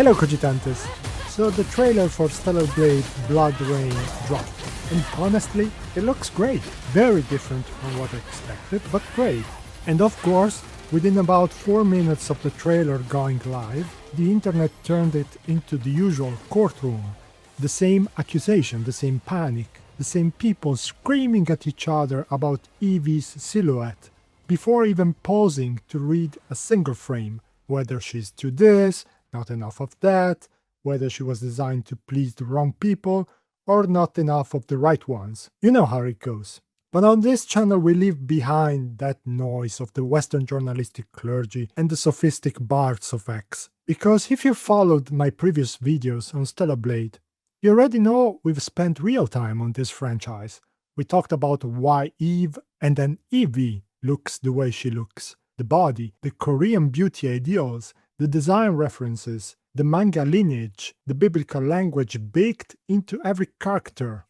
Hello Cogitantes! So the trailer for Stellar Blade Blood Rain dropped, and honestly, it looks great. Very different from what I expected, but great. And of course, within about 4 minutes of the trailer going live, the internet turned it into the usual courtroom. The same accusation, the same panic, the same people screaming at each other about Evie's silhouette, before even pausing to read a single frame, whether she's too this, not enough of that, whether she was designed to please the wrong people, or not enough of the right ones. You know how it goes. But on this channel we leave behind that noise of the Western journalistic clergy and the sophistic bards of X. Because if you followed my previous videos on Stellar Blade, you already know we've spent real time on this franchise. We talked about why Eve and then Evie looks the way she looks. The body, the Korean beauty ideals, the design references, the manga lineage, the biblical language baked into every character,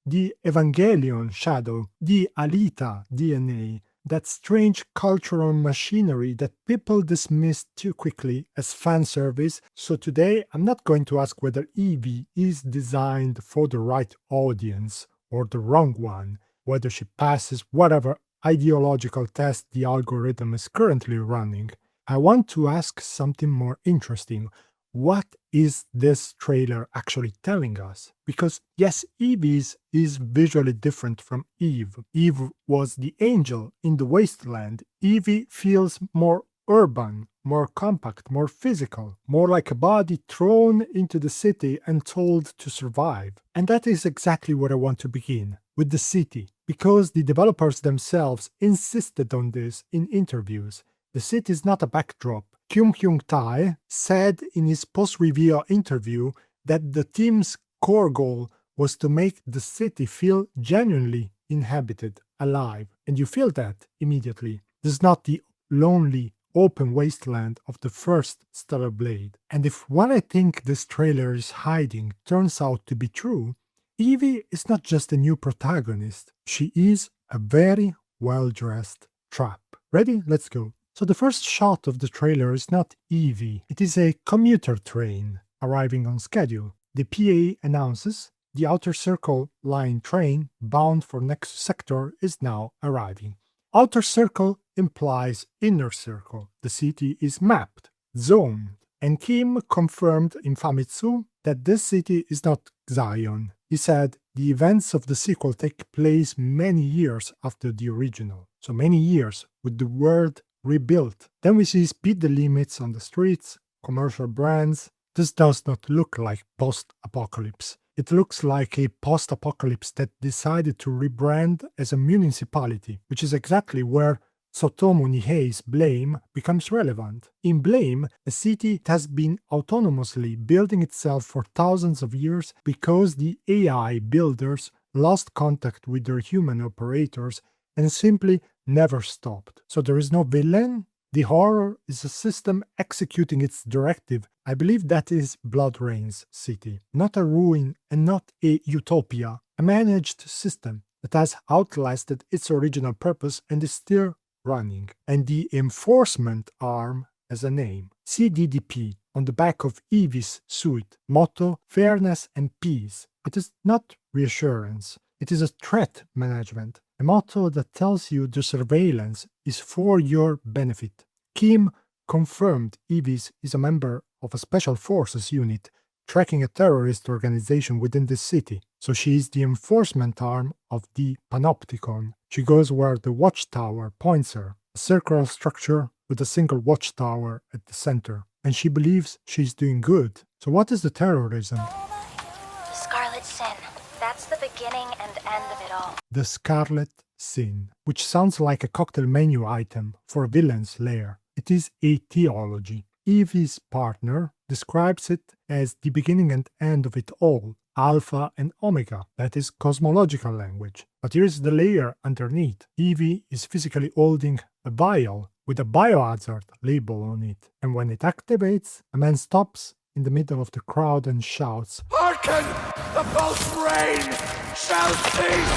the Evangelion shadow, the Alita DNA, that strange cultural machinery that people dismiss too quickly as fan service. So today I'm not going to ask whether Evie is designed for the right audience or the wrong one, whether she passes whatever ideological test the algorithm is currently running. I want to ask something more interesting. What is this trailer actually telling us? Because yes, Evie's is visually different from Eve. Eve was the angel in the wasteland. Evie feels more urban, more compact, more physical, more like a body thrown into the city and told to survive. And that is exactly where I want to begin, with the city, because the developers themselves insisted on this in interviews. The city is not a backdrop. Kyung Hyung-tae said in his post-reveal interview that the team's core goal was to make the city feel genuinely inhabited, alive. And you feel that immediately. This is not the lonely, open wasteland of the first Stellar Blade. And if what I think this trailer is hiding turns out to be true, Evie is not just a new protagonist. She is a very well-dressed trap. Ready? Let's go. So the first shot of the trailer is not Evie, it is a commuter train arriving on schedule. The PA announces the Outer Circle line train bound for next sector is now arriving. Outer Circle implies inner circle. The city is mapped, zoned, and Kim confirmed in Famitsu that this city is not Zion. He said the events of the sequel take place many years after the original. So many years with the word rebuilt. Then we see speed limits on the streets, commercial brands. This does not look like post-apocalypse. It looks like a post-apocalypse that decided to rebrand as a municipality, which is exactly where Tsutomu Nihei's Blame becomes relevant. In Blame, a city has been autonomously building itself for thousands of years because the AI builders lost contact with their human operators and simply never stopped. So there is no villain. The horror is a system executing its directive. I believe that is Blood Rain's city. Not a ruin and not a utopia. A managed system that has outlasted its original purpose and is still running. And the enforcement arm has a name. CDDP on the back of Evie's suit. Motto, fairness and peace. It is not reassurance. It is a threat management. A motto that tells you the surveillance is for your benefit. Kim confirmed Evie is a member of a special forces unit tracking a terrorist organization within the city. So she is the enforcement arm of the Panopticon. She goes where the watchtower points her, a circular structure with a single watchtower at the center. And she believes she's doing good. So what is the terrorism? The Scarlet Sin. That's the beginning and end of it all. The Scarlet Sin, which sounds like a cocktail menu item for a villain's lair. It is a theology. Evie's partner describes it as the beginning and end of it all, Alpha and Omega. That is cosmological language. But here's the layer underneath. Evie is physically holding a vial with a biohazard label on it. And when it activates, a man stops in the middle of the crowd and shouts, "Hearken! The false rain shall cease!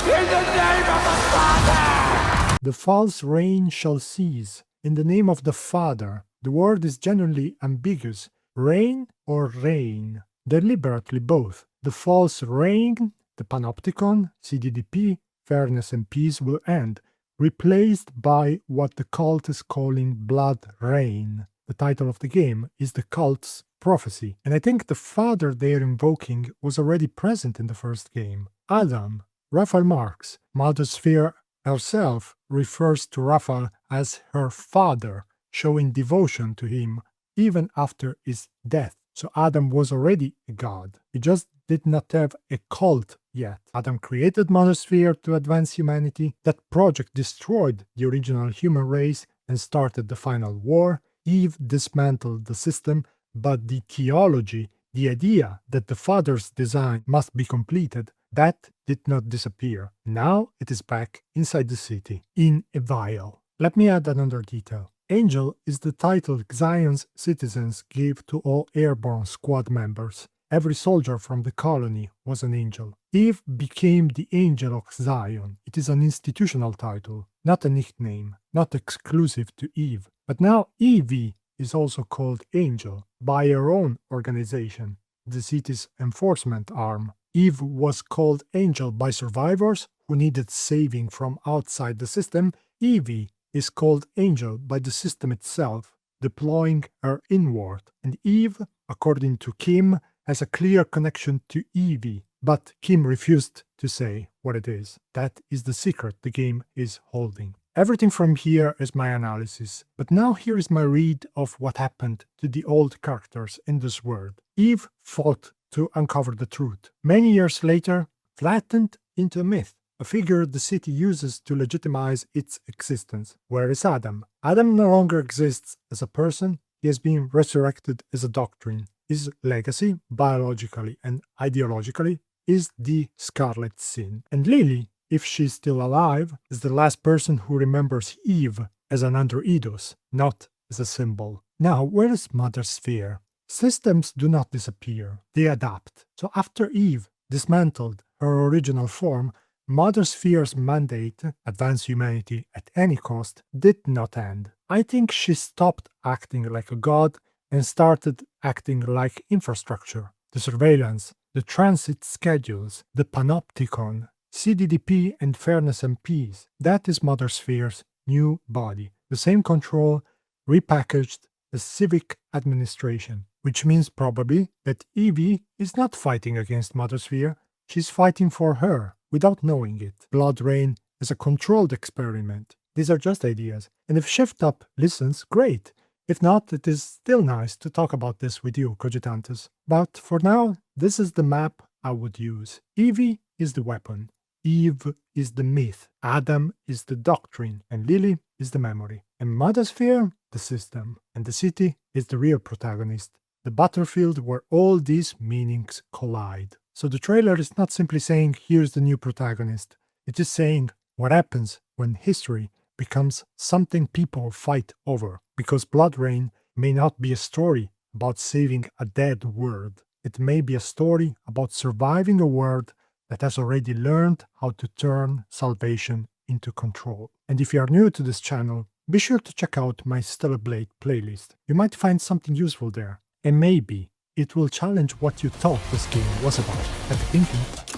In the name of the Father!" The false rain shall cease. In the name of the Father. The word is genuinely ambiguous. Reign or reign? Deliberately both. The false reign, the panopticon, CDDP, fairness and peace will end, replaced by what the cult is calling blood rain. The title of the game is the cult's prophecy, and I think the father they're invoking was already present in the first game. Adam, Raphael Marx, Mother Sphere herself refers to Raphael as her father, showing devotion to him even after his death. So Adam was already a god. He just did not have a cult yet. Adam created Mother Sphere to advance humanity. That project destroyed the original human race and started the final war. Eve dismantled the system, but the theology, the idea that the Father's design must be completed, that did not disappear. Now it is back inside the city, in a vial. Let me add another detail. Angel is the title Xion's citizens gave to all airborne squad members. Every soldier from the colony was an angel. Eve became the Angel of Zion. It is an institutional title, not a nickname, not exclusive to Eve. But now Evie is also called Angel by her own organization, the city's enforcement arm. Eve was called Angel by survivors who needed saving from outside the system. Evie is called Angel by the system itself, deploying her inward. And Eve, according to Kim, has a clear connection to Evie, but Kim refused to say what it is. That is the secret the game is holding. Everything from here is my analysis, but now here is my read of what happened to the old characters in this world. Eve fought to uncover the truth. Many years later, flattened into a myth, a figure the city uses to legitimize its existence. Where is Adam? Adam no longer exists as a person, he has been resurrected as a doctrine. His legacy, biologically and ideologically, is the Scarlet Sin. And Lily, if she's still alive, is the last person who remembers Eve as an androidos, not as a symbol. Now, where is Mother Sphere? Systems do not disappear, they adapt. So after Eve dismantled her original form, Mother Sphere's mandate, advance humanity at any cost, did not end. I think she stopped acting like a god and started acting like infrastructure. The surveillance, the transit schedules, the panopticon, CDDP and fairness and peace. That is Mother Sphere's new body. The same control repackaged as civic administration, which means probably that Evie is not fighting against Mother Sphere, she's fighting for her without knowing it. Blood Rain is a controlled experiment. These are just ideas, and if Shift Up listens, great. If not, it is still nice to talk about this with you, Cogitantes. But for now, this is the map I would use. Evie is the weapon, Eve is the myth, Adam is the doctrine, and Lily is the memory. And Mother Sphere, the system, and the city is the real protagonist, the battlefield where all these meanings collide. So the trailer is not simply saying, here's the new protagonist. It is saying what happens when history becomes something people fight over. Because Blood Rain may not be a story about saving a dead world. It may be a story about surviving a world that has already learned how to turn salvation into control. And if you are new to this channel, be sure to check out my Stellar Blade playlist. You might find something useful there. And maybe it will challenge what you thought this game was about. Happy thinking!